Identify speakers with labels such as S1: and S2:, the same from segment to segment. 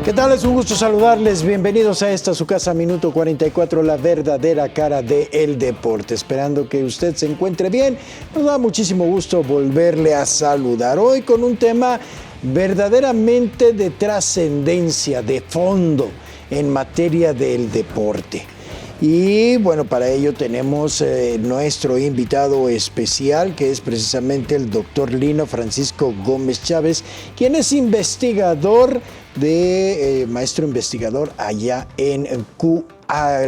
S1: ¿Qué tal? Es un gusto saludarles. Bienvenidos a esta su casa, Minuto 44, la verdadera cara del deporte. Esperando que usted se encuentre bien. Nos da muchísimo gusto volverle a saludar. Hoy con un tema verdaderamente de trascendencia, de fondo, en materia del deporte. Y bueno, para ello tenemos nuestro invitado especial, que es precisamente el doctor Lino Francisco Gómez Chávez, quien es investigador maestro investigador allá en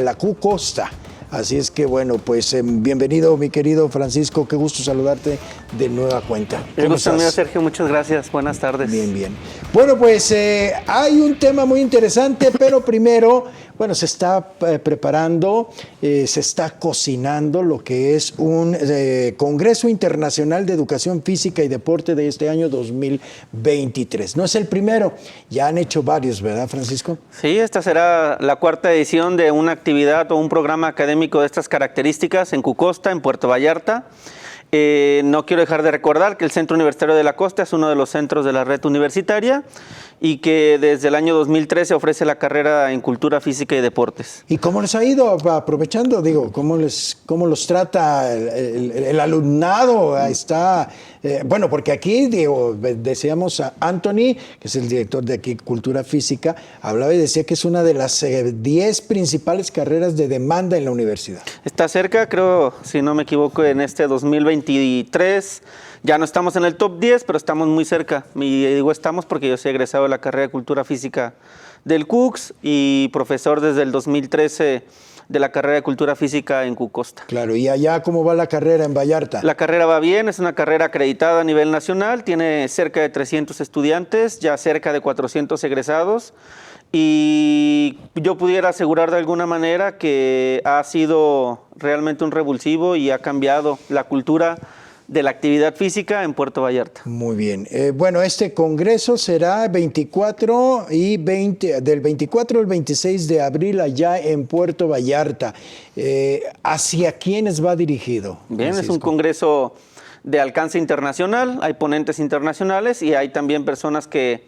S1: la Q Costa. Así es que bueno, pues bienvenido mi querido Francisco, qué gusto saludarte de nueva cuenta.
S2: El gusto mío, Sergio, muchas gracias, buenas tardes.
S1: Bien, bien. Bueno, pues hay un tema muy interesante, pero primero, bueno, se está preparando, se está cocinando lo que es un Congreso Internacional de Educación Física y Deporte de este año 2023. No es el primero, ya han hecho varios, ¿verdad, Francisco?
S2: Sí, esta será la cuarta edición de una actividad o un programa académico de estas características en Q Costa, en Puerto Vallarta. No quiero dejar de recordar que el Centro Universitario de la Costa es uno de los centros de la red universitaria y que desde el año 2013 ofrece la carrera en Cultura Física y Deportes.
S1: ¿Y cómo les ha ido aprovechando? Digo, ¿cómo los trata el alumnado? Está, bueno, porque aquí, digo, decíamos a Anthony, que es el director de aquí Cultura Física, hablaba y decía que es una de las 10 principales carreras de demanda en la universidad.
S2: Está cerca, creo, si no me equivoco, en este 2023. Ya no estamos en el top 10, pero estamos muy cerca. Y digo estamos porque yo soy egresado de la carrera de Cultura Física del CUCS y profesor desde el 2013 de la carrera de Cultura Física en Q Costa.
S1: Claro, ¿y allá cómo va la carrera en Vallarta?
S2: La carrera va bien, es una carrera acreditada a nivel nacional, tiene cerca de 300 estudiantes, ya cerca de 400 egresados. Y yo pudiera asegurar de alguna manera que ha sido realmente un revulsivo y ha cambiado la cultura de la actividad física en Puerto Vallarta.
S1: Muy bien. Bueno, este congreso será del 24 al 26 de abril allá en Puerto Vallarta. ¿Hacia quiénes va dirigido?
S2: Bien,
S1: Francisco?
S2: Es un congreso de alcance internacional, hay ponentes internacionales y hay también personas que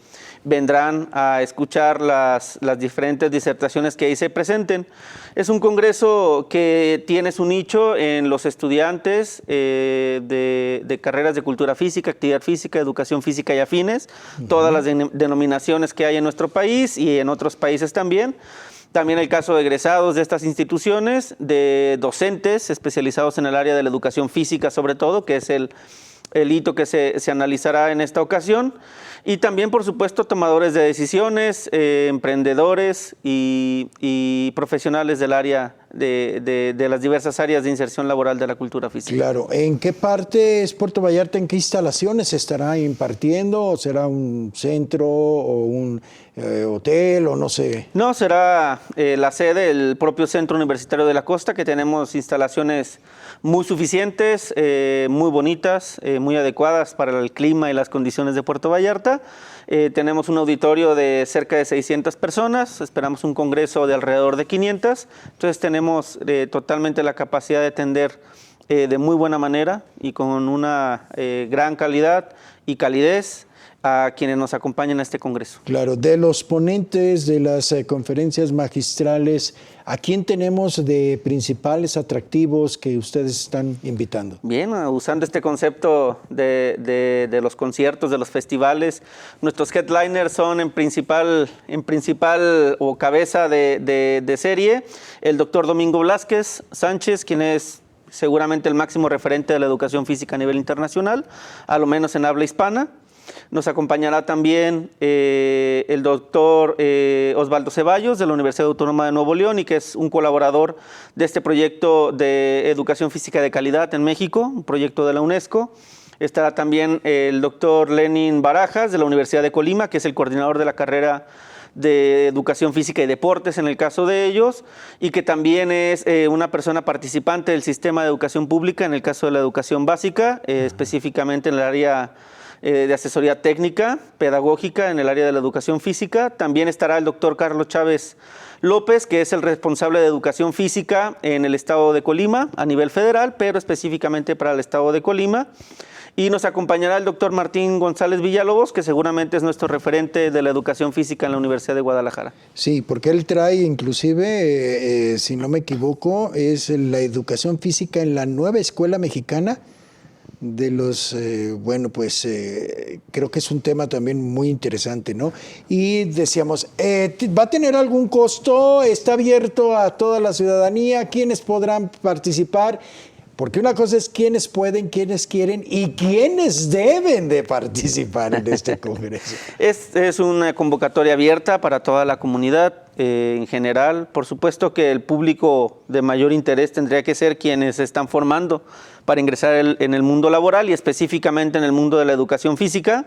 S2: vendrán a escuchar las diferentes disertaciones que ahí se presenten. Es un congreso que tiene su nicho en los estudiantes de carreras de cultura física, actividad física, educación física y afines, todas las denominaciones que hay en nuestro país y en otros países también. También el caso de egresados de estas instituciones, de docentes especializados en el área de la educación física sobre todo, que es el hito que se analizará en esta ocasión. Y también, por supuesto, tomadores de decisiones, emprendedores y profesionales del área de las diversas áreas de inserción laboral de la cultura física.
S1: Claro. ¿En qué parte es Puerto Vallarta? ¿En qué instalaciones se estará impartiendo? ¿O será un centro o un hotel o no sé?
S2: No, será la sede del propio Centro Universitario de la Costa, que tenemos instalaciones muy suficientes, muy bonitas, muy adecuadas para el clima y las condiciones de Puerto Vallarta. Tenemos un auditorio de cerca de 600 personas, esperamos un congreso de alrededor de 500, entonces tenemos totalmente la capacidad de atender de muy buena manera y con una gran calidad y calidez a quienes nos acompañan a este congreso.
S1: Claro, de los ponentes de las conferencias magistrales, ¿a quién tenemos de principales atractivos que ustedes están invitando?
S2: Bien, usando este concepto de los conciertos, de los festivales, nuestros headliners son en principal o cabeza de serie, el doctor Domingo Blasquez Sánchez, quien es seguramente el máximo referente de la educación física a nivel internacional, a lo menos en habla hispana. Nos acompañará también el doctor Osvaldo Ceballos de la Universidad Autónoma de Nuevo León y que es un colaborador de este proyecto de educación física de calidad en México, un proyecto de la UNESCO. Estará también el doctor Lenin Barajas de la Universidad de Colima, que es el coordinador de la carrera de Educación Física y Deportes en el caso de ellos, y que también es una persona participante del sistema de educación pública en el caso de la educación básica, específicamente en el área de asesoría técnica, pedagógica, en el área de la educación física. También estará el doctor Carlos Chávez López, que es el responsable de educación física en el estado de Colima, a nivel federal, pero específicamente para el estado de Colima. Y nos acompañará el doctor Martín González Villalobos, que seguramente es nuestro referente de la educación física en la Universidad de Guadalajara.
S1: Sí, porque él trae inclusive, si no me equivoco, es la educación física en la nueva escuela mexicana de los, creo que es un tema también muy interesante, ¿no? Y decíamos, ¿va a tener algún costo? ¿Está abierto a toda la ciudadanía? ¿Quiénes podrán participar? Porque una cosa es quiénes pueden, quiénes quieren y quiénes deben de participar en este congreso.
S2: Es una convocatoria abierta para toda la comunidad en general. Por supuesto que el público de mayor interés tendría que ser quienes se están formando para ingresar en el mundo laboral y específicamente en el mundo de la educación física.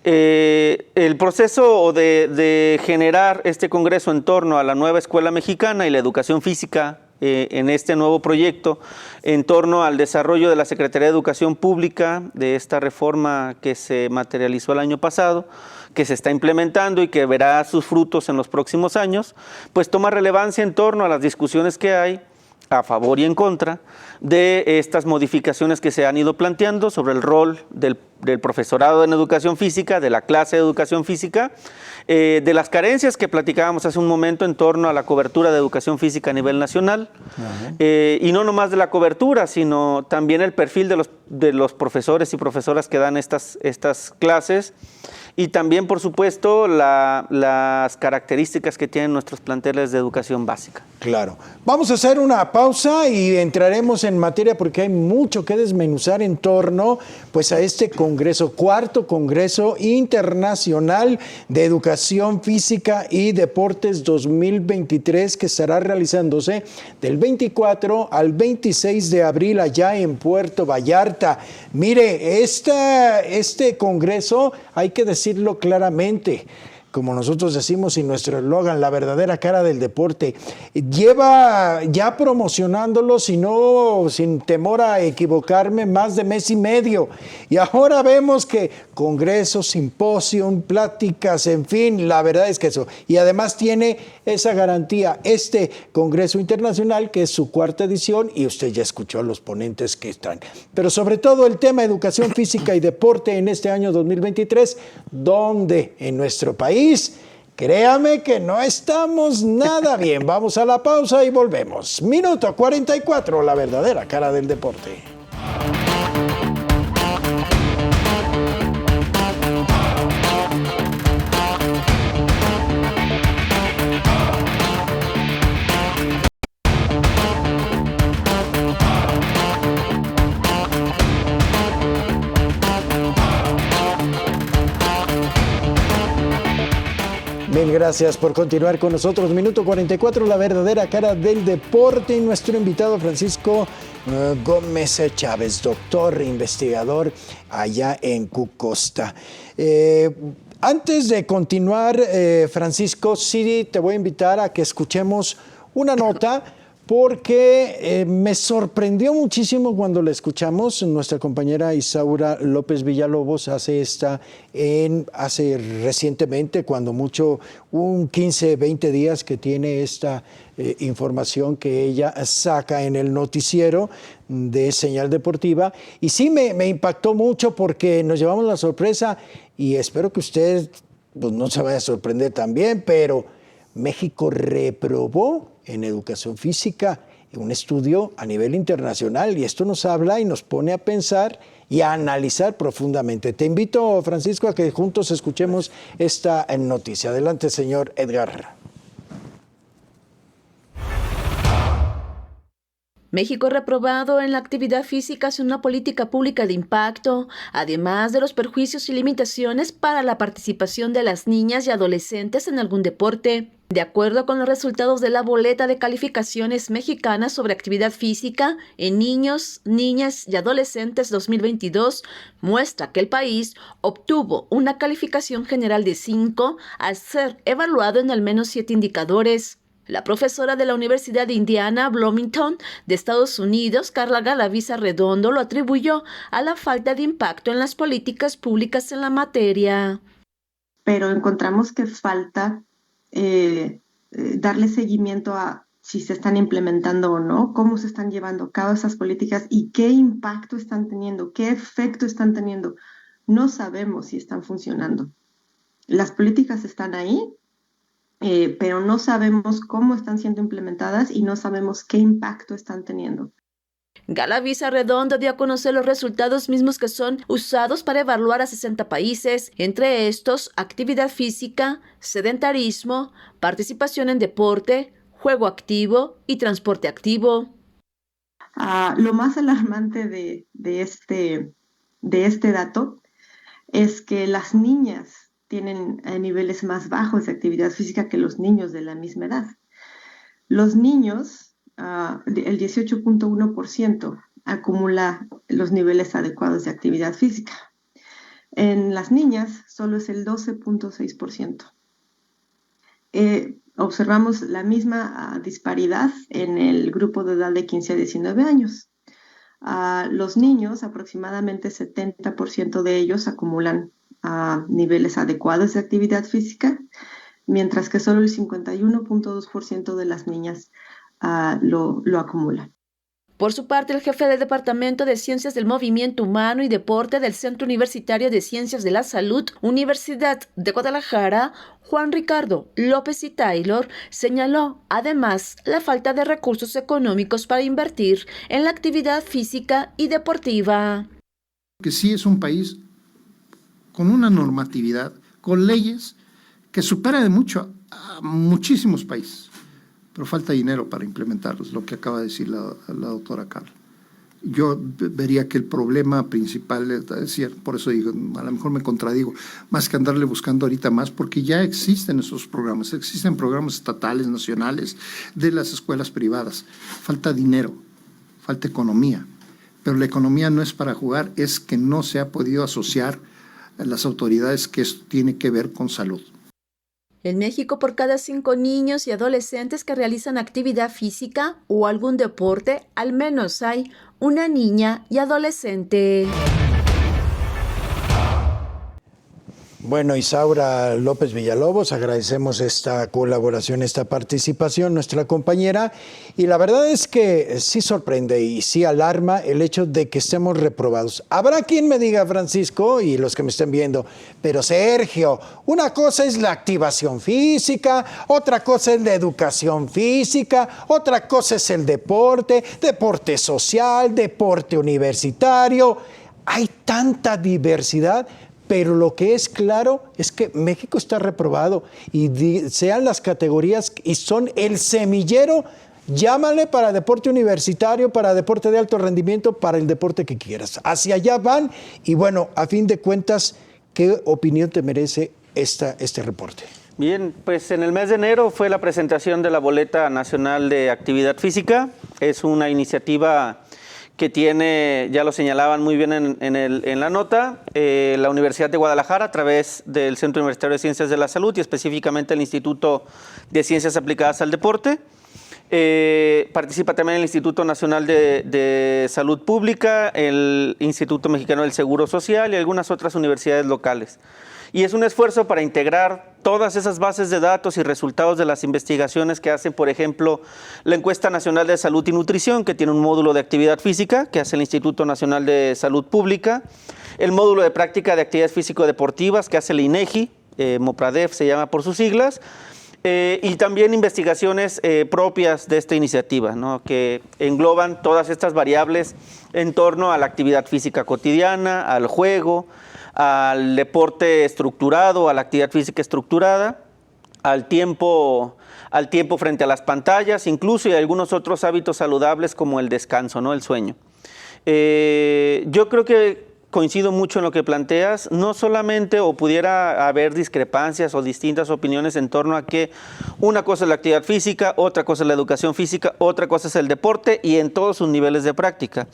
S2: El proceso de generar este congreso en torno a la nueva escuela mexicana y la educación física en este nuevo proyecto, en torno al desarrollo de la Secretaría de Educación Pública, de esta reforma que se materializó el año pasado, que se está implementando y que verá sus frutos en los próximos años, pues toma relevancia en torno a las discusiones que hay a favor y en contra de estas modificaciones que se han ido planteando sobre el rol del profesorado en educación física, de la clase de educación física, de las carencias que platicábamos hace un momento en torno a la cobertura de educación física a nivel nacional, y no nomás de la cobertura, sino también el perfil de los profesores y profesoras que dan estas clases, y también, por supuesto, las características que tienen nuestros planteles de educación básica.
S1: Claro. Vamos a hacer una pausa y entraremos en materia porque hay mucho que desmenuzar en torno pues, a este congreso, cuarto Congreso Internacional de Educación Física y Deportes 2023, que estará realizándose del 24 al 26 de abril allá en Puerto Vallarta. Mire, este congreso, hay que decirlo claramente, como nosotros decimos en nuestro eslogan, la verdadera cara del deporte, lleva ya promocionándolo, sin temor a equivocarme, más de mes y medio. Y ahora vemos que congresos, simposium, pláticas, en fin, la verdad es que eso. Y además tiene esa garantía, este Congreso Internacional, que es su cuarta edición, y usted ya escuchó a los ponentes que están. Pero sobre todo el tema educación física y deporte en este año 2023, donde en nuestro país, créame que no estamos nada bien. Vamos a la pausa y volvemos. Minuto 44, la verdadera cara del deporte. Mil gracias por continuar con nosotros. Minuto 44, la verdadera cara del deporte. Y nuestro invitado Francisco Gómez Chávez, doctor investigador allá en Cucosta. Antes de continuar, Francisco, sí te voy a invitar a que escuchemos una nota, porque me sorprendió muchísimo cuando la escuchamos. Nuestra compañera Isaura López Villalobos hace recientemente, cuando mucho, un 15, 20 días que tiene esta información que ella saca en el noticiero de Señal Deportiva. Y sí me impactó mucho porque nos llevamos la sorpresa y espero que usted pues, no se vaya a sorprender también, pero México reprobó en educación física un estudio a nivel internacional, y esto nos habla y nos pone a pensar y a analizar profundamente. Te invito, Francisco, a que juntos escuchemos esta noticia. Adelante, señor Edgar.
S3: México reprobado en la actividad física es una política pública de impacto, además de los perjuicios y limitaciones para la participación de las niñas y adolescentes en algún deporte. De acuerdo con los resultados de la boleta de calificaciones mexicanas sobre actividad física en niños, niñas y adolescentes 2022, muestra que el país obtuvo una calificación general de 5 al ser evaluado en al menos 7 indicadores. La profesora de la Universidad de Indiana, Bloomington, de Estados Unidos, Carla Galavisa Redondo, lo atribuyó a la falta de impacto en las políticas públicas en la materia.
S4: Pero encontramos que falta darle seguimiento a si se están implementando o no, cómo se están llevando a cabo esas políticas y qué impacto están teniendo, qué efecto están teniendo. No sabemos si están funcionando. Las políticas están ahí, pero no sabemos cómo están siendo implementadas y no sabemos qué impacto están teniendo.
S3: Galavisa Redondo dio a conocer los resultados mismos que son usados para evaluar a 60 países, entre estos actividad física, sedentarismo, participación en deporte, juego activo y transporte activo.
S4: Lo más alarmante de este dato es que las niñas tienen niveles más bajos de actividad física que los niños de la misma edad. Los niños, el 18.1% acumula los niveles adecuados de actividad física. En las niñas solo es el 12.6%. Observamos la misma disparidad en el grupo de edad de 15 a 19 años. Los niños, aproximadamente 70% de ellos acumulan niveles adecuados de actividad física, mientras que solo el 51.2% de las niñas lo acumulan.
S3: Por su parte, el jefe del Departamento de Ciencias del Movimiento Humano y Deporte del Centro Universitario de Ciencias de la Salud, Universidad de Guadalajara, Juan Ricardo López y Taylor, señaló además la falta de recursos económicos para invertir en la actividad física y deportiva.
S5: Que sí es un país con una normatividad, con leyes que supera de mucho a muchísimos países, pero falta dinero para implementarlos, lo que acaba de decir la doctora Carla. Yo vería que el problema principal, es decir, por eso digo, a lo mejor me contradigo, más que andarle buscando ahorita más, porque ya existen esos programas, existen programas estatales, nacionales, de las escuelas privadas. Falta dinero, falta economía, pero la economía no es para jugar, es que no se ha podido asociar a las autoridades que esto tiene que ver con salud.
S3: En México, por cada 5 niños y adolescentes que realizan actividad física o algún deporte, al menos hay una niña y adolescente.
S1: Bueno, Isaura López Villalobos, agradecemos esta colaboración, esta participación, nuestra compañera, y la verdad es que sí sorprende y sí alarma el hecho de que estemos reprobados. Habrá quien me diga, Francisco, y los que me estén viendo, pero Sergio, una cosa es la activación física, otra cosa es la educación física, otra cosa es el deporte, deporte social, deporte universitario. Hay tanta diversidad. Pero lo que es claro es que México está reprobado y sean las categorías y son el semillero, llámale para deporte universitario, para deporte de alto rendimiento, para el deporte que quieras. Hacia allá van y bueno, a fin de cuentas, ¿qué opinión te merece este reporte?
S2: Bien, pues en el mes de enero fue la presentación de la Boleta Nacional de Actividad Física. Es una iniciativa que tiene, ya lo señalaban muy bien en la nota, la Universidad de Guadalajara a través del Centro Universitario de Ciencias de la Salud y específicamente el Instituto de Ciencias Aplicadas al Deporte. Participa también el Instituto Nacional de Salud Pública, el Instituto Mexicano del Seguro Social y algunas otras universidades locales. Y es un esfuerzo para integrar todas esas bases de datos y resultados de las investigaciones que hacen, por ejemplo, la Encuesta Nacional de Salud y Nutrición, que tiene un módulo de actividad física, que hace el Instituto Nacional de Salud Pública, el módulo de práctica de actividades físico-deportivas, que hace el INEGI, MOPRADEF se llama por sus siglas, y también investigaciones propias de esta iniciativa, ¿no?, que engloban todas estas variables en torno a la actividad física cotidiana, al juego, al deporte estructurado, a la actividad física estructurada, al tiempo frente a las pantallas, incluso y algunos otros hábitos saludables como el descanso, ¿no? El sueño. Yo creo que coincido mucho en lo que planteas, no solamente o pudiera haber discrepancias o distintas opiniones en torno a que una cosa es la actividad física, otra cosa es la educación física, otra cosa es el deporte y en todos sus niveles de práctica.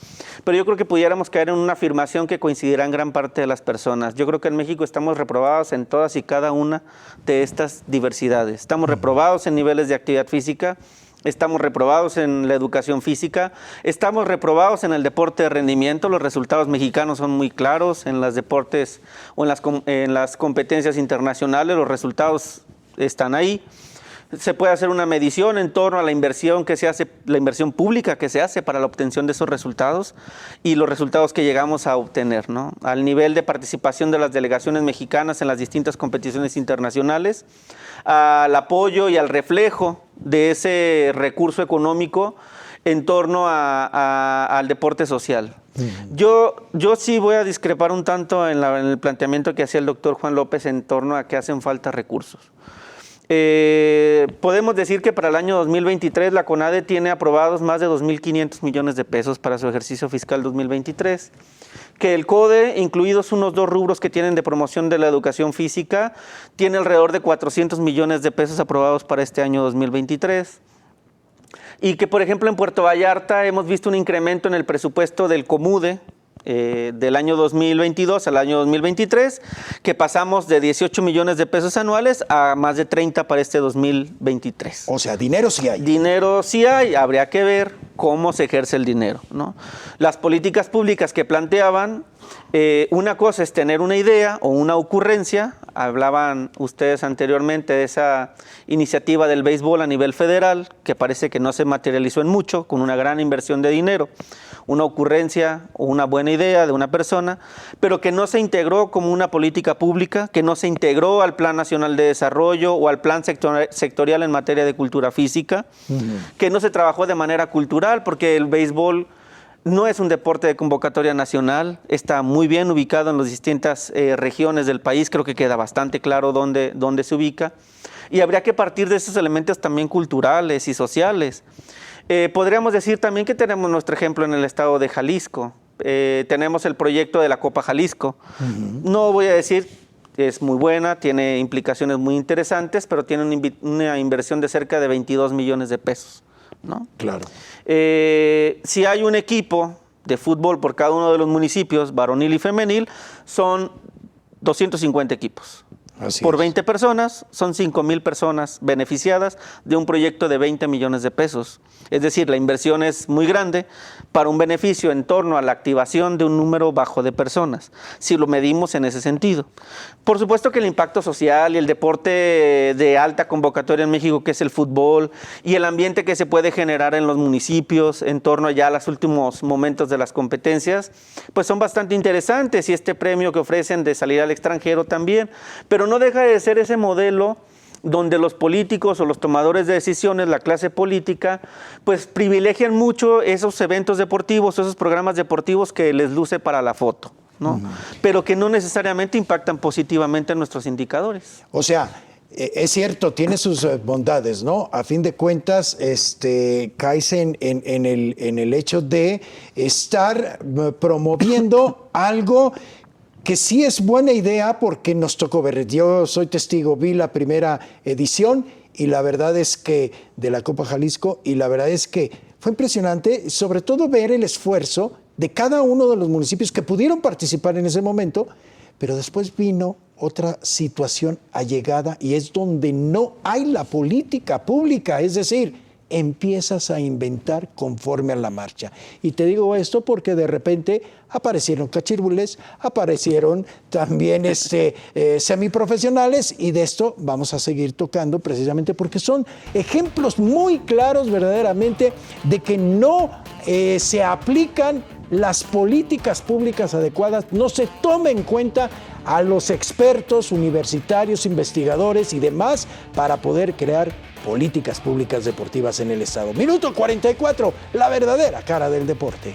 S2: Pero yo creo que pudiéramos caer en una afirmación que coincidirá en gran parte de las personas. Yo creo que en México estamos reprobados en todas y cada una de estas diversidades. Estamos reprobados en niveles de actividad física, estamos reprobados en la educación física, estamos reprobados en el deporte de rendimiento. Los resultados mexicanos son muy claros en los deportes o en las competencias internacionales, los resultados están ahí. Se puede hacer una medición en torno a la inversión que se hace, la inversión pública que se hace para la obtención de esos resultados y los resultados que llegamos a obtener, ¿no? Al nivel de participación de las delegaciones mexicanas en las distintas competiciones internacionales, al apoyo y al reflejo de ese recurso económico en torno al deporte social. Yo sí voy a discrepar un tanto en el planteamiento que hacía el doctor Juan López en torno a que hacen falta recursos. Podemos decir que para el año 2023 la CONADE tiene aprobados más de 2.500 millones de pesos para su ejercicio fiscal 2023, que el CODE, incluidos unos 2 rubros que tienen de promoción de la educación física, tiene alrededor de 400 millones de pesos aprobados para este año 2023. Y que, por ejemplo, en Puerto Vallarta hemos visto un incremento en el presupuesto del COMUDE, del año 2022 al año 2023, que pasamos de 18 millones de pesos anuales a más de 30 para este 2023.
S1: O sea, dinero sí hay.
S2: Dinero sí hay, habría que ver cómo se ejerce el dinero, ¿no? Las políticas públicas que planteaban, una cosa es tener una idea o una ocurrencia. Hablaban ustedes anteriormente de esa iniciativa del béisbol a nivel federal, que parece que no se materializó en mucho, con una gran inversión de dinero. Una ocurrencia o una buena idea de una persona, pero que no se integró como una política pública, que no se integró al Plan Nacional de Desarrollo o al Plan Sectorial en materia de cultura física, que no se trabajó de manera cultural, porque el béisbol no es un deporte de convocatoria nacional, está muy bien ubicado en las distintas regiones del país, creo que queda bastante claro dónde se ubica, y habría que partir de esos elementos también culturales y sociales. Podríamos decir también que tenemos nuestro ejemplo en el estado de Jalisco. Tenemos el proyecto de la Copa Jalisco. No voy a decir que es muy buena, tiene implicaciones muy interesantes, pero tiene una inversión de cerca de 22 millones de pesos, ¿no? Claro. Si hay un equipo de fútbol por cada uno de los municipios, varonil y femenil, son 250 equipos. Así por 20 personas, son 5,000 personas beneficiadas de un proyecto de 20 millones de pesos. Es decir, la inversión es muy grande para un beneficio en torno a la activación de un número bajo de personas, si lo medimos en ese sentido. Por supuesto que el impacto social y el deporte de alta convocatoria en México, que es el fútbol, y el ambiente que se puede generar en los municipios en torno ya a los últimos momentos de las competencias, pues son bastante interesantes, y este premio que ofrecen de salir al extranjero también, pero no deja de ser ese modelo donde los políticos o los tomadores de decisiones, la clase política, pues privilegian mucho esos eventos deportivos, esos programas deportivos que les luce para la foto, ¿no? Pero que no necesariamente impactan positivamente en nuestros indicadores.
S1: O sea, es cierto, tiene sus bondades, ¿no? A fin de cuentas, caes en el hecho de estar promoviendo algo que sí es buena idea, porque nos tocó ver. Yo soy testigo, vi la primera edición y la verdad es que de la Copa Jalisco, y la verdad es que fue impresionante, sobre todo ver el esfuerzo de cada uno de los municipios que pudieron participar en ese momento, pero después vino otra situación allegada y es donde no hay la política pública, es decir, empiezas a inventar conforme a la marcha. Y te digo esto porque de repente aparecieron cachirbules, aparecieron también semiprofesionales, y de esto vamos a seguir tocando precisamente porque son ejemplos muy claros verdaderamente de que no se aplican las políticas públicas adecuadas, no se toma en cuenta a los expertos universitarios, investigadores y demás para poder crear políticas públicas deportivas en el Estado. Minuto 44, la verdadera cara del deporte.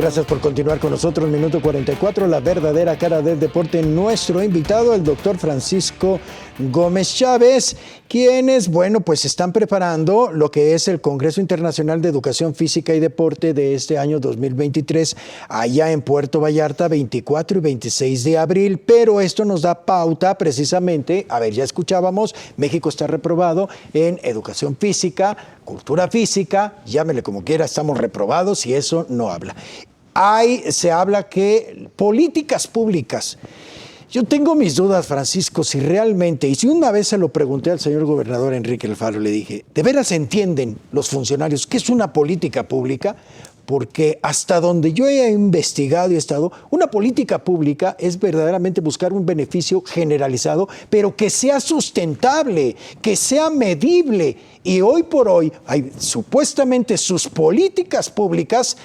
S1: Gracias por continuar con nosotros. Minuto 44, la verdadera cara del deporte. Nuestro invitado, el doctor Francisco Gómez Chávez, quienes, bueno, pues están preparando lo que es el Congreso Internacional de Educación Física y Deporte de este año 2023, allá en Puerto Vallarta, 24 y 26 de abril. Pero esto nos da pauta precisamente, a ver, ya escuchábamos, México está reprobado en educación física, cultura física, llámele como quiera, estamos reprobados y eso no habla. Se habla que políticas públicas. Yo tengo mis dudas, Francisco, si realmente, y si una vez se lo pregunté al señor gobernador Enrique Alfaro, le dije, ¿de veras entienden los funcionarios qué es una política pública? Porque hasta donde yo he investigado y estado, una política pública es verdaderamente buscar un beneficio generalizado, pero que sea sustentable, que sea medible. Y hoy por hoy hay supuestamente sus políticas públicas,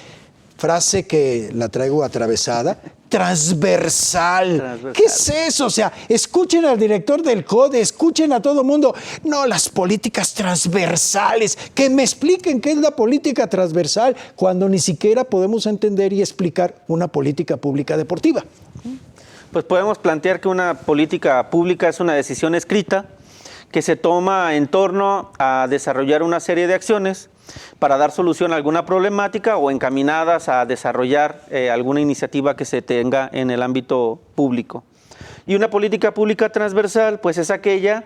S1: frase que la traigo atravesada, transversal. ¿Qué es eso? O sea, escuchen al director del CODE, escuchen a todo mundo. No, las políticas transversales. Que me expliquen qué es la política transversal cuando ni siquiera podemos entender y explicar una política pública deportiva.
S2: Pues podemos plantear que una política pública es una decisión escrita que se toma en torno a desarrollar una serie de acciones para dar solución a alguna problemática o encaminadas a desarrollar alguna iniciativa que se tenga en el ámbito público. Y una política pública transversal, pues es aquella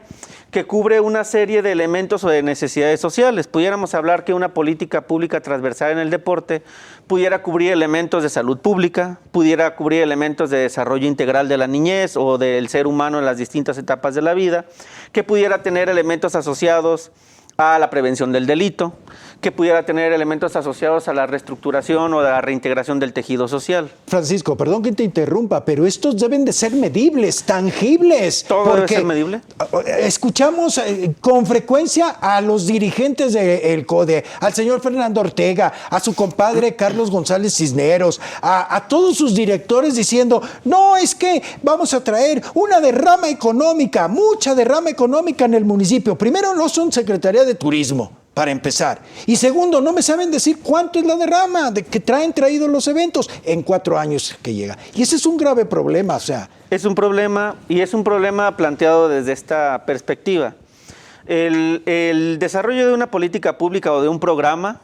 S2: que cubre una serie de elementos o de necesidades sociales. Pudiéramos hablar que una política pública transversal en el deporte pudiera cubrir elementos de salud pública, pudiera cubrir elementos de desarrollo integral de la niñez o del ser humano en las distintas etapas de la vida, que pudiera tener elementos asociados a la prevención del delito, que pudiera tener elementos asociados a la reestructuración o a la reintegración del tejido social.
S1: Francisco, perdón que te interrumpa, pero estos deben de ser medibles, tangibles.
S2: ¿Todo debe ser medible?
S1: Escuchamos con frecuencia a los dirigentes del CODE, al señor Fernando Ortega, a su compadre Carlos González Cisneros, a todos sus directores diciendo, no, es que vamos a traer una derrama económica, mucha derrama económica en el municipio. Primero, no son Secretaría de Turismo, para empezar. Y segundo, no me saben decir cuánto es la derrama que traídos los eventos en 4 años que llega. Y ese es un grave problema, o sea.
S2: Es un problema, y es un problema planteado desde esta perspectiva. El desarrollo de una política pública o de un programa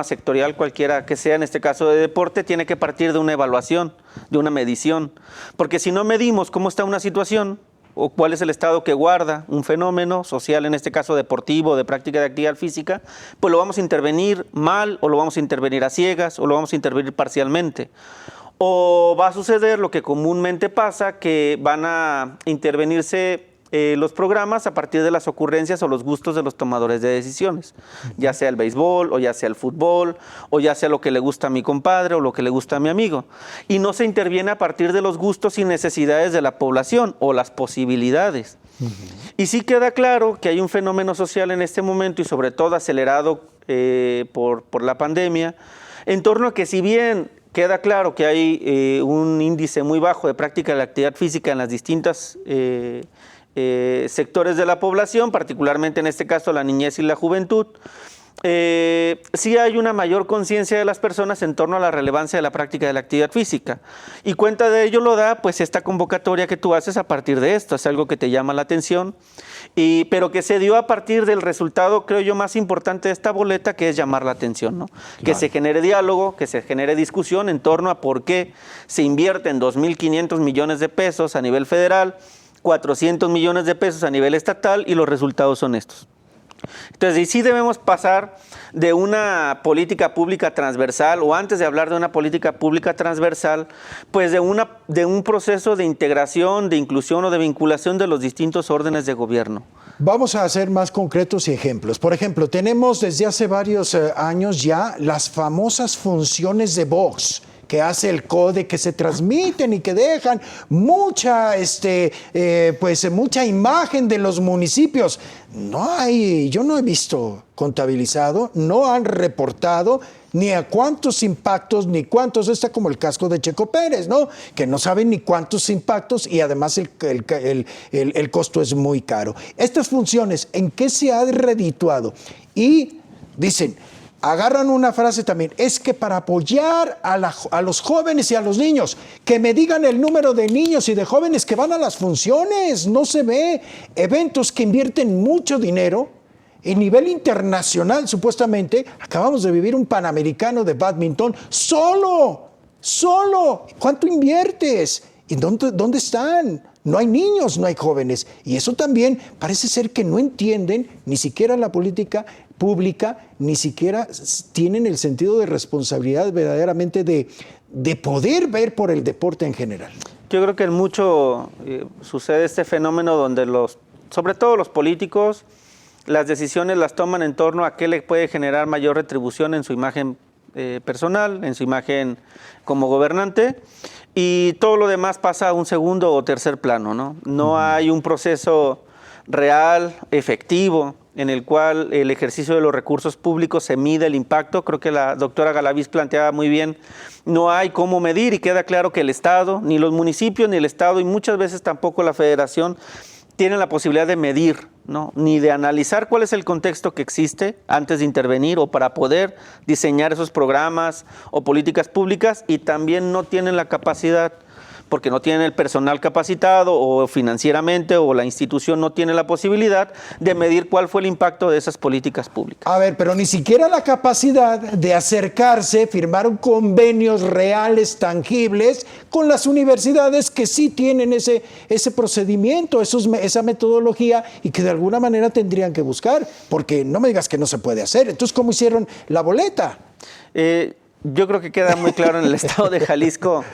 S2: sectorial cualquiera que sea, en este caso de deporte, tiene que partir de una evaluación, de una medición. Porque si no medimos cómo está una situación, o cuál es el estado que guarda un fenómeno social, en este caso deportivo, de práctica de actividad física, pues lo vamos a intervenir mal, o lo vamos a intervenir a ciegas, o lo vamos a intervenir parcialmente. O va a suceder lo que comúnmente pasa, que van a intervenirse los programas a partir de las ocurrencias o los gustos de los tomadores de decisiones, ya sea el béisbol, o ya sea el fútbol, o ya sea lo que le gusta a mi compadre o lo que le gusta a mi amigo. Y no se interviene a partir de los gustos y necesidades de la población o las posibilidades. Y sí queda claro que hay un fenómeno social en este momento y sobre todo acelerado por la pandemia, en torno a que si bien queda claro que hay un índice muy bajo de práctica de la actividad física en las distintas sectores de la población, particularmente en este caso la niñez y la juventud, sí hay una mayor conciencia de las personas en torno a la relevancia de la práctica de la actividad física. Y cuenta de ello lo da pues esta convocatoria que tú haces a partir de esto, es algo que te llama la atención, pero que se dio a partir del resultado, creo yo, más importante de esta boleta, que es llamar la atención, ¿no? Claro. Que se genere diálogo, que se genere discusión en torno a por qué se invierten 2.500 millones de pesos a nivel federal, 400 millones de pesos a nivel estatal y los resultados son estos. Entonces, sí debemos pasar de una política pública transversal, o antes de hablar de una política pública transversal, pues de un proceso de integración, de inclusión o de vinculación de los distintos órdenes de gobierno.
S1: Vamos a ser más concretos y ejemplos. Por ejemplo, tenemos desde hace varios años ya las famosas funciones de voz que hace el CODE, que se transmiten y que dejan mucha imagen de los municipios. Yo no he visto contabilizado, no han reportado ni a cuántos impactos, ni cuántos, está como el caso de Checo Pérez, ¿no? Que no saben ni cuántos impactos y además el costo es muy caro. Estas funciones, ¿en qué se ha redituado? Y dicen, agarran una frase también, es que para apoyar a los jóvenes y a los niños, que me digan el número de niños y de jóvenes que van a las funciones, no se ve. Eventos que invierten mucho dinero, en nivel internacional supuestamente, acabamos de vivir un Panamericano de bádminton solo. ¿Cuánto inviertes? ¿Y dónde están? No hay niños, no hay jóvenes. Y eso también parece ser que no entienden ni siquiera la política pública, ni siquiera tienen el sentido de responsabilidad verdaderamente de poder ver por el deporte en general.
S2: Yo creo que en mucho sucede este fenómeno donde sobre todo los políticos, las decisiones las toman en torno a qué le puede generar mayor retribución en su imagen personal, en su imagen como gobernante, y todo lo demás pasa a un segundo o tercer plano, ¿no? No hay un proceso real, efectivo, en el cual el ejercicio de los recursos públicos se mide el impacto. Creo que la doctora Galaviz planteaba muy bien, no hay cómo medir, y queda claro que el Estado, ni los municipios, ni el Estado, y muchas veces tampoco la Federación, tienen la posibilidad de medir, ¿no? Ni de analizar cuál es el contexto que existe antes de intervenir o para poder diseñar esos programas o políticas públicas, y también no tienen la capacidad, porque no tienen el personal capacitado o financieramente, o la institución no tiene la posibilidad de medir cuál fue el impacto de esas políticas públicas.
S1: A ver, pero ni siquiera la capacidad de acercarse, firmar convenios reales, tangibles, con las universidades que sí tienen ese procedimiento, esa metodología, y que de alguna manera tendrían que buscar, porque no me digas que no se puede hacer. Entonces, ¿cómo hicieron la boleta?
S2: Yo creo que queda muy claro en el estado de Jalisco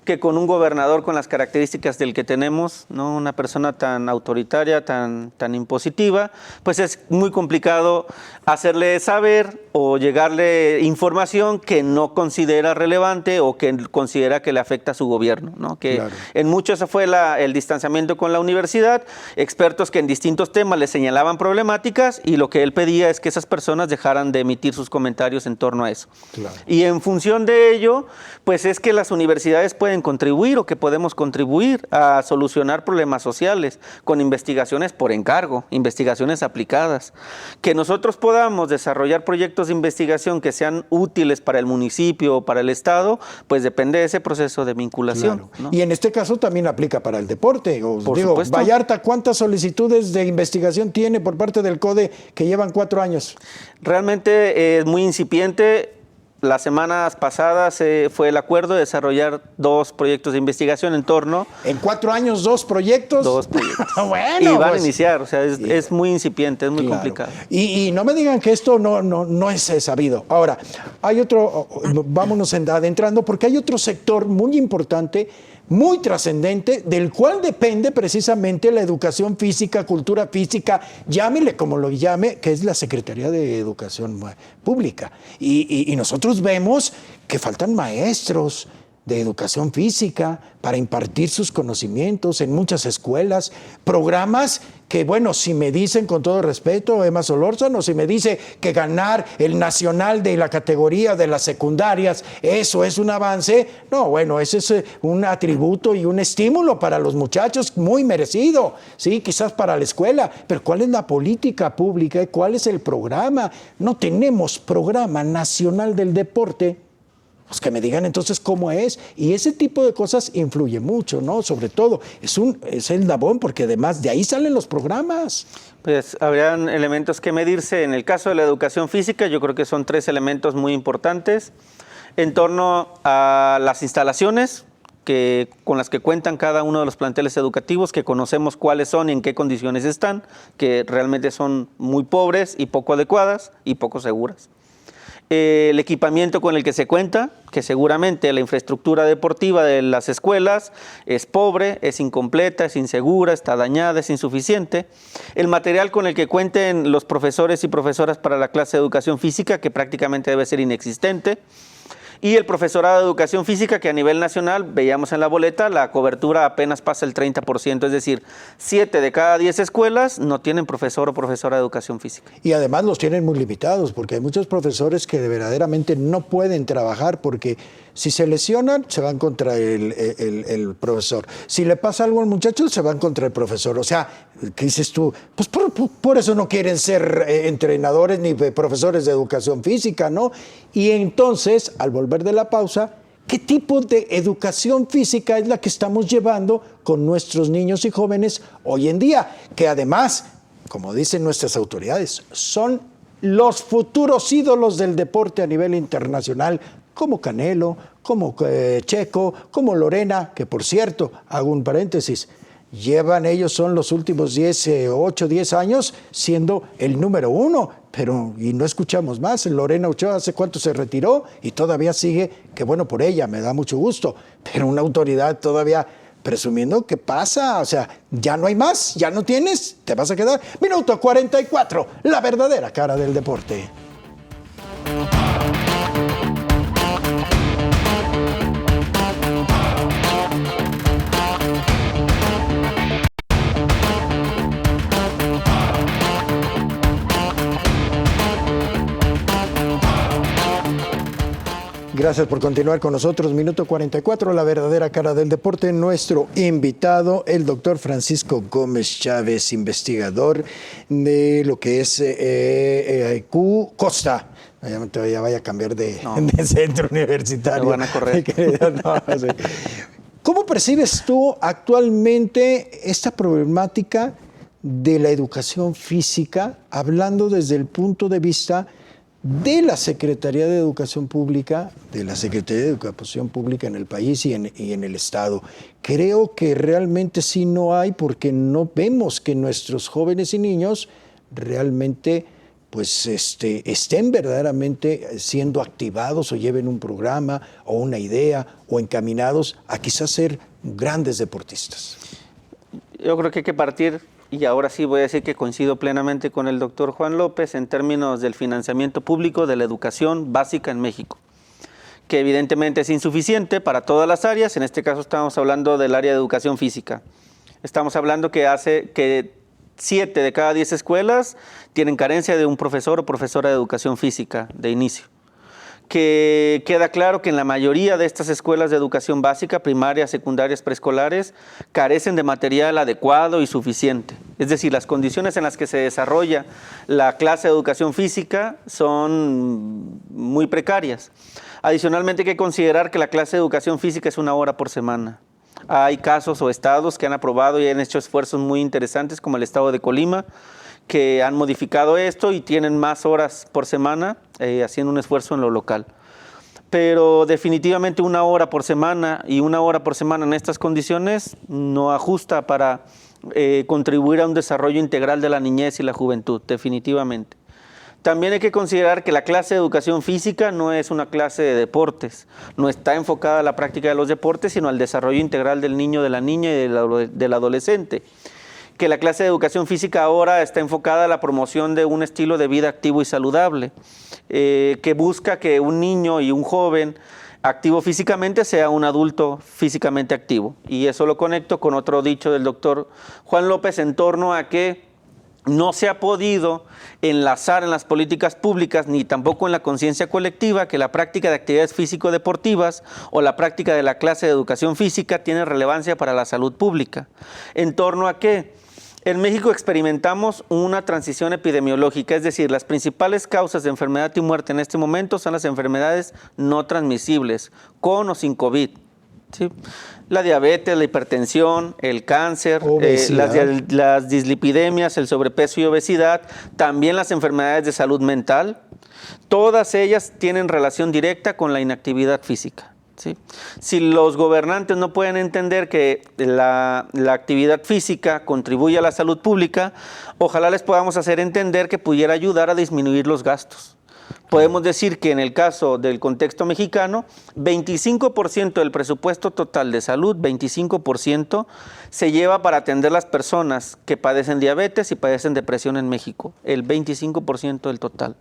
S2: que con un gobernador con las características del que tenemos, ¿no? Una persona tan autoritaria, tan impositiva, pues es muy complicado hacerle saber o llegarle información que no considera relevante o que considera que le afecta a su gobierno, ¿no? Que claro, en mucho eso fue el distanciamiento con la universidad, expertos que en distintos temas le señalaban problemáticas, y lo que él pedía es que esas personas dejaran de emitir sus comentarios en torno a eso. Claro. Y en función de ello, pues es que las universidades pueden contribuir, o que podemos contribuir a solucionar problemas sociales con investigaciones por encargo, investigaciones aplicadas. Que nosotros podamos desarrollar proyectos de investigación que sean útiles para el municipio o para el Estado, pues depende de ese proceso de vinculación. Claro, ¿no?
S1: Y en este caso también aplica para el deporte.
S2: Por supuesto.
S1: Vallarta, ¿cuántas solicitudes de investigación tiene por parte del CODE que llevan 4 años?
S2: Realmente es muy incipiente. Las semanas pasadas fue el acuerdo de desarrollar 2 proyectos de investigación en torno...
S1: ¿En 4 años 2 proyectos?
S2: 2 proyectos.
S1: Bueno,
S2: y van a iniciar, o sea, es muy incipiente, es muy complicado.
S1: Y no me digan que esto no es sabido. Ahora, hay otro, vámonos adentrando, porque hay otro sector muy importante, muy trascendente, del cual depende precisamente la educación física, cultura física, llámele como lo llame, que es la Secretaría de Educación Pública. Y nosotros vemos que faltan maestros de educación física para impartir sus conocimientos en muchas escuelas, programas que, bueno, si me dicen con todo respeto, Emma Solórzano, si me dice que ganar el nacional de la categoría de las secundarias, eso es un avance, no, bueno, ese es un atributo y un estímulo para los muchachos muy merecido, sí, quizás para la escuela, pero ¿cuál es la política pública? ¿Cuál es el programa? No tenemos programa nacional del deporte. Pues que me digan entonces cómo es, y ese tipo de cosas influye mucho, ¿no? Sobre todo, es el dabón, porque además de ahí salen los programas.
S2: Pues habrían elementos que medirse. En el caso de la educación física, yo creo que son 3 elementos muy importantes en torno a las instalaciones con las que cuentan cada uno de los planteles educativos, que conocemos cuáles son y en qué condiciones están, que realmente son muy pobres y poco adecuadas y poco seguras. El equipamiento con el que se cuenta, que seguramente la infraestructura deportiva de las escuelas es pobre, es incompleta, es insegura, está dañada, es insuficiente. El material con el que cuenten los profesores y profesoras para la clase de educación física, que prácticamente debe ser inexistente. Y el profesorado de educación física, que a nivel nacional, veíamos en la boleta, la cobertura apenas pasa el 30%, es decir, 7 de cada 10 escuelas no tienen profesor o profesora de educación física.
S1: Y además los tienen muy limitados, porque hay muchos profesores que verdaderamente no pueden trabajar porque Si se lesionan, se van contra el profesor. Si le pasa algo al muchacho, se van contra el profesor. O sea, ¿qué dices tú? Pues por eso no quieren ser entrenadores ni profesores de educación física, ¿no? Y entonces, al volver de la pausa, ¿qué tipo de educación física es la que estamos llevando con nuestros niños y jóvenes hoy en día? Que además, como dicen nuestras autoridades, son los futuros ídolos del deporte a nivel internacional, como Canelo, como Checo, como Lorena, que por cierto, hago un paréntesis, son los últimos 8, 10 años siendo el número 1, y no escuchamos más. Lorena Ochoa hace cuánto se retiró y todavía sigue, que bueno por ella, me da mucho gusto, pero una autoridad todavía presumiendo que pasa, o sea, ya no hay más, ya no tienes, te vas a quedar. Minuto 44, la verdadera cara del deporte. Gracias por continuar con nosotros. Minuto 44, la verdadera cara del deporte. Nuestro invitado, el doctor Francisco Gómez Chávez, investigador de lo que es Costa. Ya vaya a cambiar de centro universitario.
S2: Me van a correr.
S1: ¿Cómo percibes tú actualmente esta problemática de la educación física, hablando desde el punto de vista de la Secretaría de Educación Pública, de la Secretaría de Educación Pública en el país y en el Estado? Creo que realmente sí no hay, porque no vemos que nuestros jóvenes y niños realmente pues estén verdaderamente siendo activados o lleven un programa o una idea o encaminados a quizás ser grandes deportistas.
S2: Yo creo que hay que partir, y ahora sí voy a decir que coincido plenamente con el doctor Juan López en términos del financiamiento público de la educación básica en México, que evidentemente es insuficiente para todas las áreas. En este caso estamos hablando del área de educación física. Estamos hablando que 7 de cada 10 escuelas tienen carencia de un profesor o profesora de educación física de inicio. Que queda claro que en la mayoría de estas escuelas de educación básica, primarias, secundarias, preescolares, carecen de material adecuado y suficiente. Es decir, las condiciones en las que se desarrolla la clase de educación física son muy precarias. Adicionalmente hay que considerar que la clase de educación física es 1 hora por semana. Hay casos o estados que han aprobado y han hecho esfuerzos muy interesantes, como el estado de Colima, que han modificado esto y tienen más horas por semana haciendo un esfuerzo en lo local. Pero definitivamente 1 hora por semana y 1 hora por semana en estas condiciones no ajusta para contribuir a un desarrollo integral de la niñez y la juventud, definitivamente. También hay que considerar que la clase de educación física no es una clase de deportes, no está enfocada a la práctica de los deportes, sino al desarrollo integral del niño, de la niña y del adolescente. Que la clase de educación física ahora está enfocada a la promoción de un estilo de vida activo y saludable, que busca que un niño y un joven activo físicamente sea un adulto físicamente activo. Y eso lo conecto con otro dicho del doctor Juan López en torno a que no se ha podido enlazar en las políticas públicas ni tampoco en la conciencia colectiva que la práctica de actividades físico-deportivas o la práctica de la clase de educación física tiene relevancia para la salud pública. ¿En torno a qué? En México experimentamos una transición epidemiológica, es decir, las principales causas de enfermedad y muerte en este momento son las enfermedades no transmisibles, con o sin COVID. ¿Sí? La diabetes, la hipertensión, el cáncer, las dislipidemias, el sobrepeso y obesidad, también las enfermedades de salud mental, todas ellas tienen relación directa con la inactividad física. ¿Sí? Si los gobernantes no pueden entender que la actividad física contribuye a la salud pública, ojalá les podamos hacer entender que pudiera ayudar a disminuir los gastos. Podemos decir que en el caso del contexto mexicano, 25% del presupuesto total de salud, 25%, se lleva para atender las personas que padecen diabetes y padecen depresión en México, el 25% del total.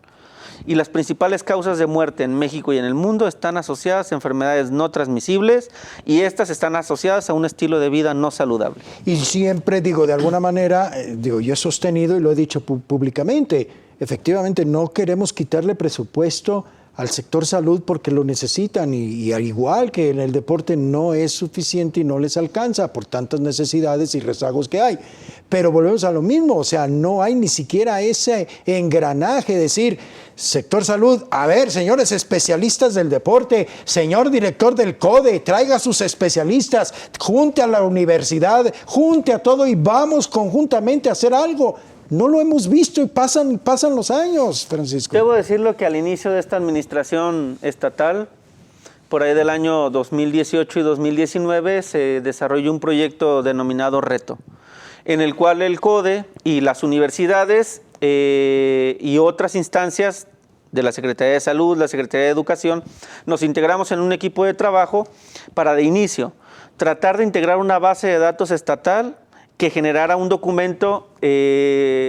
S2: Y las principales causas de muerte en México y en el mundo están asociadas a enfermedades no transmisibles y estas están asociadas a un estilo de vida no saludable.
S1: Y siempre digo, de alguna manera, yo he sostenido y lo he dicho públicamente, efectivamente no queremos quitarle presupuesto al sector salud porque lo necesitan y al igual que en el deporte no es suficiente y no les alcanza por tantas necesidades y rezagos que hay. Pero volvemos a lo mismo, o sea, no hay ni siquiera ese engranaje, decir, sector salud, a ver, señores especialistas del deporte, señor director del CODE, traiga a sus especialistas, junte a la universidad, junte a todo y vamos conjuntamente a hacer algo. No lo hemos visto y pasan los años, Francisco.
S2: Debo decirlo que al inicio de esta administración estatal, por ahí del año 2018 y 2019, se desarrolló un proyecto denominado Reto, en el cual el CODE y las universidades y otras instancias de la Secretaría de Salud, la Secretaría de Educación, nos integramos en un equipo de trabajo para de inicio tratar de integrar una base de datos estatal que generara un documento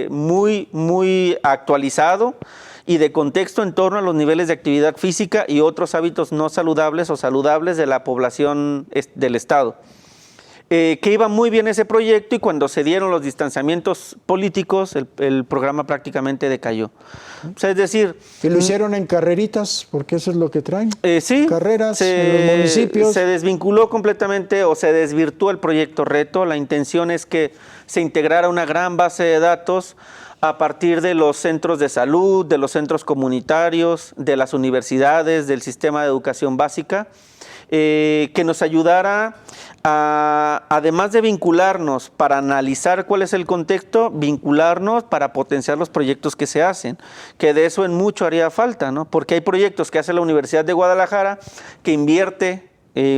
S2: muy actualizado y de contexto en torno a los niveles de actividad física y otros hábitos no saludables o saludables de la población del Estado. Que iba muy bien ese proyecto y cuando se dieron los distanciamientos políticos, el programa prácticamente decayó. O sea, es decir...
S1: ¿Y lo hicieron en carreritas? Porque eso es lo que traen.
S2: Sí.
S1: Carreras en los municipios.
S2: Se desvinculó completamente o se desvirtuó el proyecto Reto. La intención es que se integrara una gran base de datos a partir de los centros de salud, de los centros comunitarios, de las universidades, del sistema de educación básica, que nos ayudara a, además de vincularnos para analizar cuál es el contexto, vincularnos para potenciar los proyectos que se hacen, que de eso en mucho haría falta, ¿no? Porque hay proyectos que hace la Universidad de Guadalajara que invierte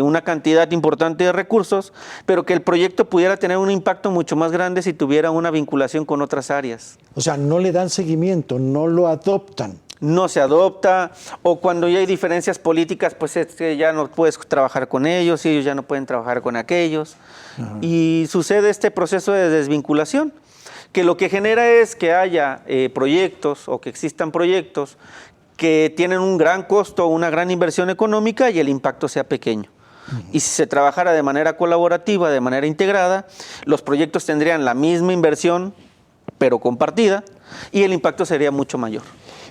S2: una cantidad importante de recursos, pero que el proyecto pudiera tener un impacto mucho más grande si tuviera una vinculación con otras áreas.
S1: O sea, no le dan seguimiento, no lo adoptan.
S2: No se adopta, o cuando ya hay diferencias políticas, pues es que ya no puedes trabajar con ellos y ellos ya no pueden trabajar con aquellos. Ajá. Y sucede este proceso de desvinculación, que lo que genera es que haya proyectos o que existan proyectos que tienen un gran costo, una gran inversión económica y el impacto sea pequeño. Y si se trabajara de manera colaborativa, de manera integrada, los proyectos tendrían la misma inversión, pero compartida, y el impacto sería mucho mayor.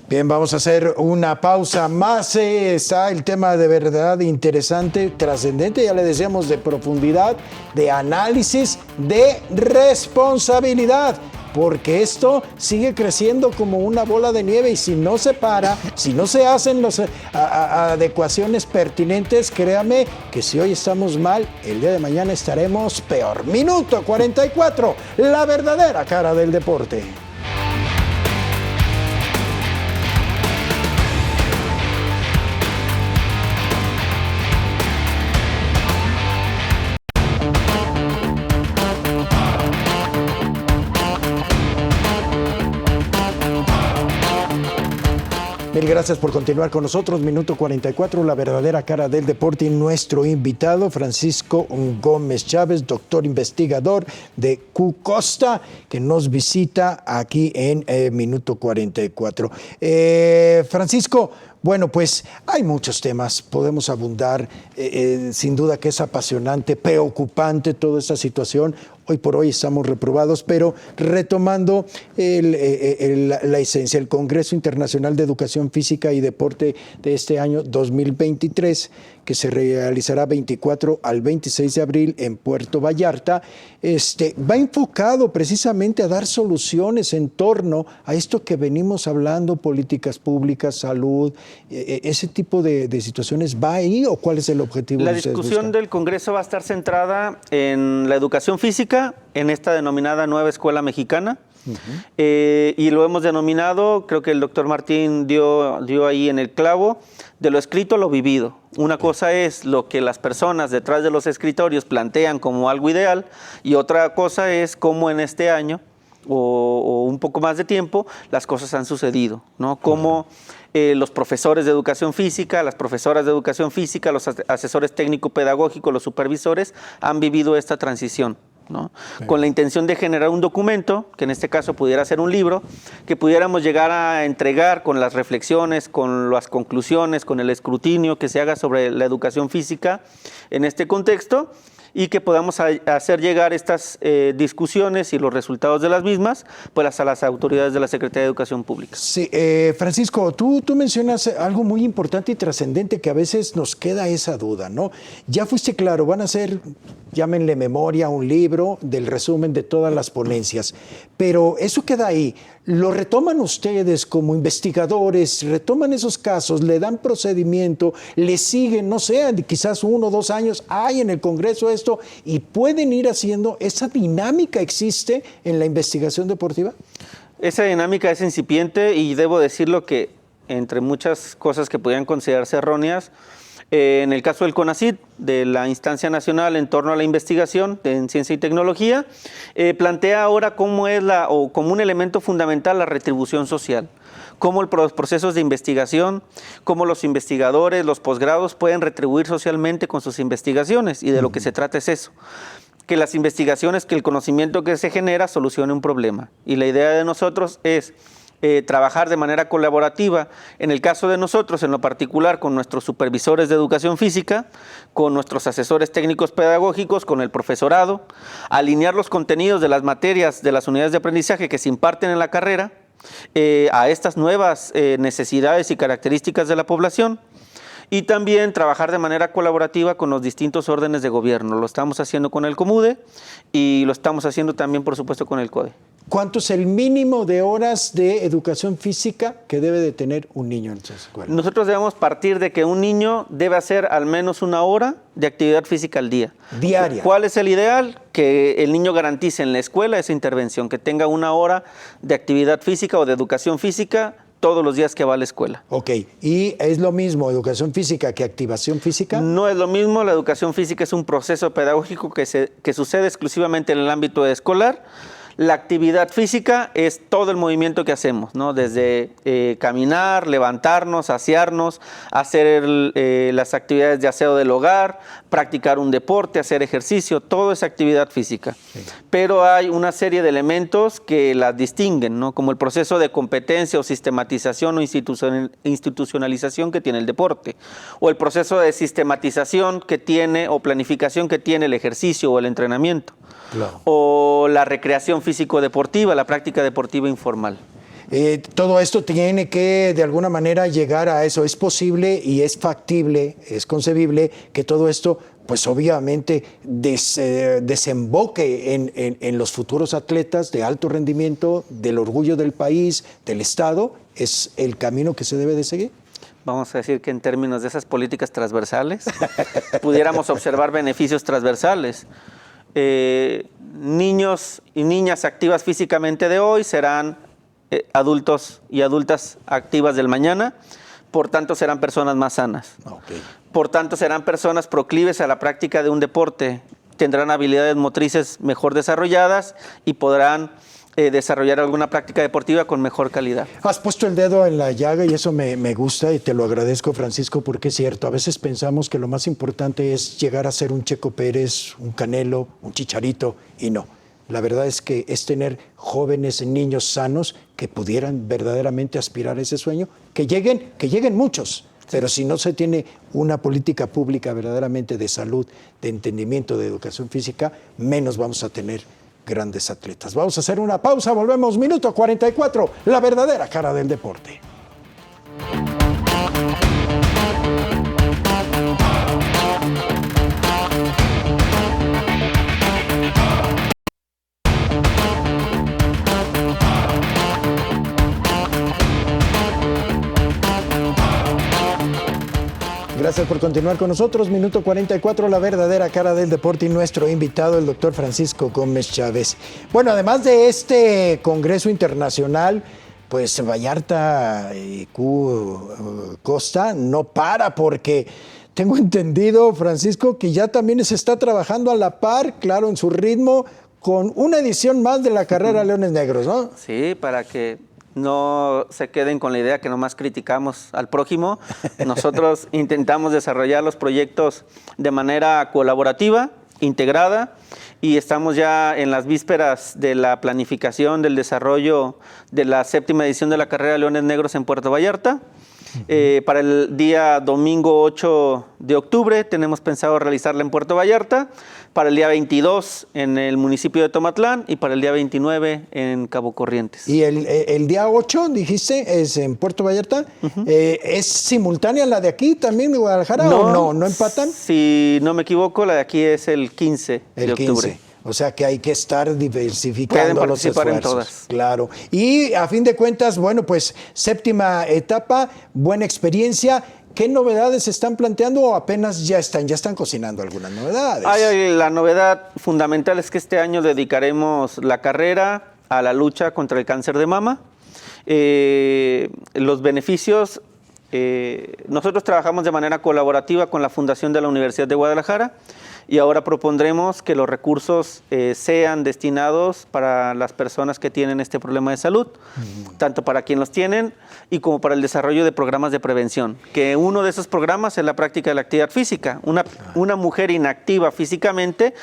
S1: Bien, vamos a hacer una pausa más. Está el tema de verdad interesante, trascendente, ya le decíamos, de profundidad, de análisis, de responsabilidad. Porque esto sigue creciendo como una bola de nieve y si no se para, si no se hacen las adecuaciones pertinentes, créame que si hoy estamos mal, el día de mañana estaremos peor. Minuto 44, la verdadera cara del deporte. Mil gracias por continuar con nosotros. Minuto 44, la verdadera cara del deporte y nuestro invitado, Francisco Gómez Chávez, doctor investigador de QCosta, que nos visita aquí en Minuto 44. Francisco, bueno, pues hay muchos temas, podemos abundar, sin duda que es apasionante, preocupante toda esta situación. Hoy por hoy estamos reprobados, pero retomando la esencia, el Congreso Internacional de Educación Física y Deporte de este año 2023, que se realizará 24 al 26 de abril en Puerto Vallarta, va enfocado precisamente a dar soluciones en torno a esto que venimos hablando, políticas públicas, salud, ese tipo de situaciones. ¿Va ahí o cuál es el objetivo?
S2: La discusión del Congreso va a estar centrada en la educación física, en esta denominada nueva escuela mexicana. Y lo hemos denominado, creo que el doctor Martín dio ahí en el clavo, de lo escrito a lo vivido. Una cosa es lo que las personas detrás de los escritorios plantean como algo ideal y otra cosa es cómo en este año o un poco más de tiempo las cosas han sucedido, ¿no? Cómo los profesores de educación física, las profesoras de educación física, los asesores técnico-pedagógicos, los supervisores han vivido esta transición, ¿no? Sí. Con la intención de generar un documento, que en este caso pudiera ser un libro, que pudiéramos llegar a entregar con las reflexiones, con las conclusiones, con el escrutinio que se haga sobre la educación física en este contexto, y que podamos hacer llegar estas discusiones y los resultados de las mismas pues a las autoridades de la Secretaría de Educación Pública.
S1: Sí, Francisco, tú mencionas algo muy importante y trascendente que a veces nos queda esa duda, ¿no? Ya fuiste claro, van a hacer, llámenle memoria, un libro del resumen de todas las ponencias, pero eso queda ahí. ¿Lo retoman ustedes como investigadores? ¿Retoman esos casos? ¿Le dan procedimiento? ¿Le siguen? No sé, quizás 1 o 2 años hay en el Congreso esto y pueden ir haciendo. ¿Esa dinámica existe en la investigación deportiva?
S2: Esa dinámica es incipiente y debo decirlo que entre muchas cosas que podrían considerarse erróneas, en el caso del CONACYT, de la instancia nacional en torno a la investigación en ciencia y tecnología, plantea ahora cómo es como un elemento fundamental la retribución social, cómo los procesos de investigación, cómo los investigadores, los posgrados pueden retribuir socialmente con sus investigaciones, y de lo que se trata es eso, que las investigaciones, que el conocimiento que se genera solucione un problema. Y la idea de nosotros es trabajar de manera colaborativa, en el caso de nosotros, en lo particular, con nuestros supervisores de educación física, con nuestros asesores técnicos pedagógicos, con el profesorado, alinear los contenidos de las materias de las unidades de aprendizaje que se imparten en la carrera a estas nuevas necesidades y características de la población. Y también trabajar de manera colaborativa con los distintos órdenes de gobierno. Lo estamos haciendo con el COMUDE y lo estamos haciendo también, por supuesto, con el CODE.
S1: ¿Cuánto es el mínimo de horas de educación física que debe de tener un niño en su escuela?
S2: Nosotros debemos partir de que un niño debe hacer al menos 1 hora de actividad física al día.
S1: Diaria.
S2: ¿Cuál es el ideal? Que el niño garantice en la escuela esa intervención, que tenga 1 hora de actividad física o de educación física todos los días que va a la escuela.
S1: Ok, ¿y es lo mismo educación física que activación física?
S2: No es lo mismo, la educación física es un proceso pedagógico que sucede exclusivamente en el ámbito escolar. La actividad física es todo el movimiento que hacemos, ¿no? Desde caminar, levantarnos, asearnos, hacer las actividades de aseo del hogar, practicar un deporte, hacer ejercicio, todo es actividad física. Sí. Pero hay una serie de elementos que las distinguen, ¿no? Como el proceso de competencia o sistematización o institucionalización que tiene el deporte, o el proceso de sistematización que tiene o planificación que tiene el ejercicio o el entrenamiento. Claro. O la recreación físico-deportiva, la práctica deportiva informal.
S1: Todo esto tiene que de alguna manera llegar a eso. Es posible y es factible, es concebible que todo esto pues obviamente desemboque en los futuros atletas de alto rendimiento, del orgullo del país, del Estado. ¿Es el camino que se debe de seguir?
S2: Vamos a decir que en términos de esas políticas transversales pudiéramos observar beneficios transversales. Niños y niñas activas físicamente de hoy serán adultos y adultas activas del mañana, por tanto serán personas más sanas. Okay. Por tanto serán personas proclives a la práctica de un deporte, tendrán habilidades motrices mejor desarrolladas y podrán desarrollar alguna práctica deportiva con mejor calidad.
S1: Has puesto el dedo en la llaga y eso me gusta y te lo agradezco, Francisco, porque es cierto, a veces pensamos que lo más importante es llegar a ser un Checo Pérez, un Canelo, un Chicharito, y no. La verdad es que es tener jóvenes, niños sanos que pudieran verdaderamente aspirar a ese sueño, que lleguen muchos. Pero si no se tiene una política pública verdaderamente de salud, de entendimiento, de educación física, menos vamos a tener grandes atletas. Vamos a hacer una pausa, volvemos, minuto 44, la verdadera cara del deporte. Gracias por continuar con nosotros. Minuto 44, la verdadera cara del deporte y nuestro invitado, el doctor Francisco Gómez Chávez. Bueno, además de este Congreso Internacional, pues Vallarta y Costa no para porque tengo entendido, Francisco, que ya también se está trabajando a la par, claro, en su ritmo, con una edición más de la carrera Leones Negros, ¿no?
S2: Sí, para que no se queden con la idea que nomás criticamos al prójimo. Nosotros intentamos desarrollar los proyectos de manera colaborativa, integrada, y estamos ya en las vísperas de la planificación del desarrollo de la 7ª edición de la carrera Leones Negros en Puerto Vallarta. Para el día domingo 8 de octubre tenemos pensado realizarla en Puerto Vallarta, para el día 22 en el municipio de Tomatlán y para el día 29 en Cabo Corrientes.
S1: ¿Y el día 8, dijiste, es en Puerto Vallarta? ¿Es simultánea la de aquí también de Guadalajara o no empatan?
S2: Si no me equivoco, la de aquí es el 15 de octubre.
S1: O sea que hay que estar diversificando
S2: Pueden
S1: los
S2: participar
S1: esfuerzos.
S2: en todas.
S1: Claro. Y a fin de cuentas, bueno, pues séptima etapa, buena experiencia. ¿Qué novedades se están planteando o apenas ya están cocinando algunas novedades?
S2: La novedad fundamental es que este año dedicaremos la carrera a la lucha contra el cáncer de mama. Los beneficios, nosotros trabajamos de manera colaborativa con la Fundación de la Universidad de Guadalajara y ahora propondremos que los recursos sean destinados para las personas que tienen este problema de salud, tanto para quienes los tienen y como para el desarrollo de programas de prevención, que uno de esos programas es la práctica de la actividad física. Una mujer inactiva físicamente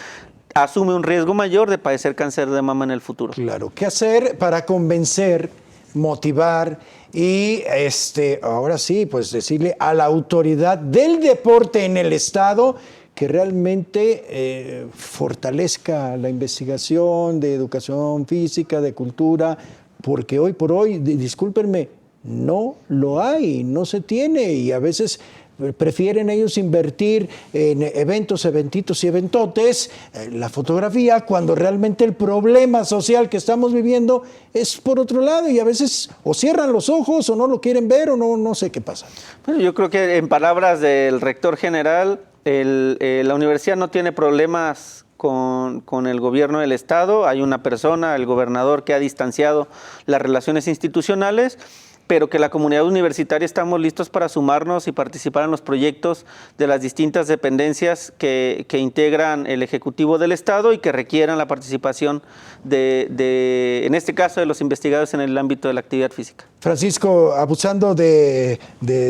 S2: asume un riesgo mayor de padecer cáncer de mama en el futuro.
S1: Claro, ¿qué hacer para convencer, motivar y ahora sí, pues decirle a la autoridad del deporte en el estado que realmente fortalezca la investigación de educación física, de cultura, porque hoy por hoy, discúlpenme, no lo hay, no se tiene y a veces prefieren ellos invertir en eventitos y eventotes, la fotografía, cuando realmente el problema social que estamos viviendo es por otro lado y a veces o cierran los ojos o no lo quieren ver o no sé qué pasa.
S2: Bueno, yo creo que en palabras del rector general, la universidad no tiene problemas con el gobierno del estado. Hay una persona, el gobernador, que ha distanciado las relaciones institucionales, pero que la comunidad universitaria estamos listos para sumarnos y participar en los proyectos de las distintas dependencias que integran el Ejecutivo del Estado y que requieran la participación en este caso, de los investigadores en el ámbito de la actividad física.
S1: Francisco, abusando de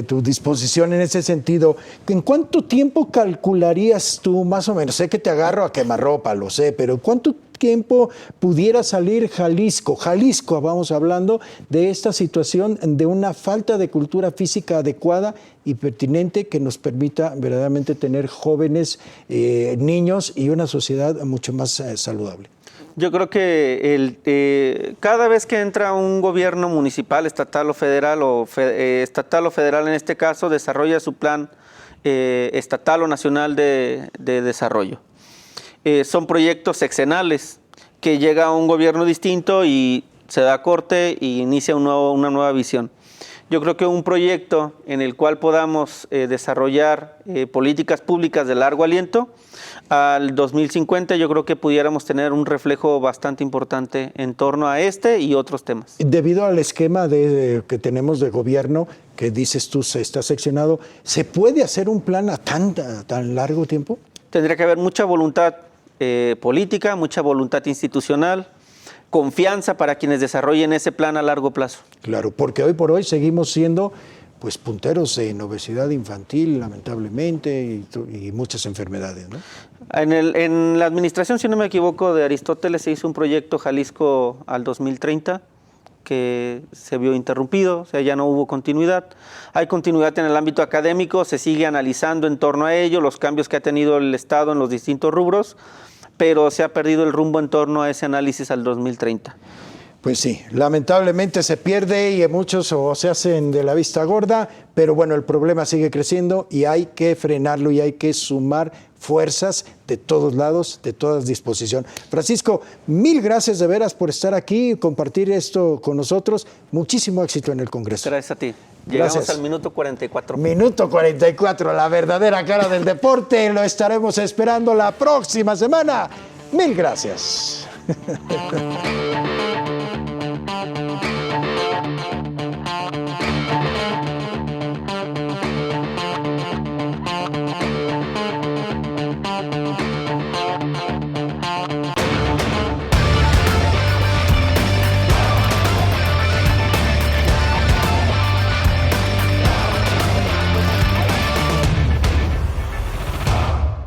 S1: tu disposición en ese sentido, ¿en cuánto tiempo calcularías tú más o menos? Sé que te agarro a quemarropa, lo sé, pero ¿cuánto tiempo pudiera salir Jalisco, vamos hablando, de esta situación de una falta de cultura física adecuada y pertinente que nos permita verdaderamente tener jóvenes, niños y una sociedad mucho más saludable?
S2: Yo creo que cada vez que entra un gobierno municipal, estatal o federal, en este caso, desarrolla su plan estatal o nacional de desarrollo. Son proyectos sexenales que llega a un gobierno distinto y se da corte y inicia una nueva visión. Yo creo que un proyecto en el cual podamos desarrollar políticas públicas de largo aliento, al 2050 yo creo que pudiéramos tener un reflejo bastante importante en torno a este y otros temas.
S1: Debido al esquema que tenemos de gobierno, que dices tú se está seccionado, ¿se puede hacer un plan a tan largo tiempo?
S2: Tendría que haber mucha voluntad política, mucha voluntad institucional, confianza para quienes desarrollen ese plan a largo plazo. Claro,
S1: porque hoy por hoy seguimos siendo pues punteros en obesidad infantil, lamentablemente, y muchas enfermedades, ¿no?
S2: En la administración, si no me equivoco, de Aristóteles se hizo un proyecto Jalisco al 2030 que se vio interrumpido, o sea, ya no hubo continuidad. Hay continuidad en el ámbito académico, se sigue analizando en torno a ello los cambios que ha tenido el Estado en los distintos rubros, pero se ha perdido el rumbo en torno a ese análisis al 2030.
S1: Pues sí, lamentablemente se pierde y muchos se hacen de la vista gorda, pero bueno, el problema sigue creciendo y hay que frenarlo y hay que sumar fuerzas de todos lados, de todas disposición. Francisco, mil gracias de veras por estar aquí y compartir esto con nosotros. Muchísimo éxito en el Congreso.
S2: Gracias a ti. Llegamos al minuto 44.
S1: Minuto 44, la verdadera cara del deporte. Lo estaremos esperando la próxima semana. Mil gracias.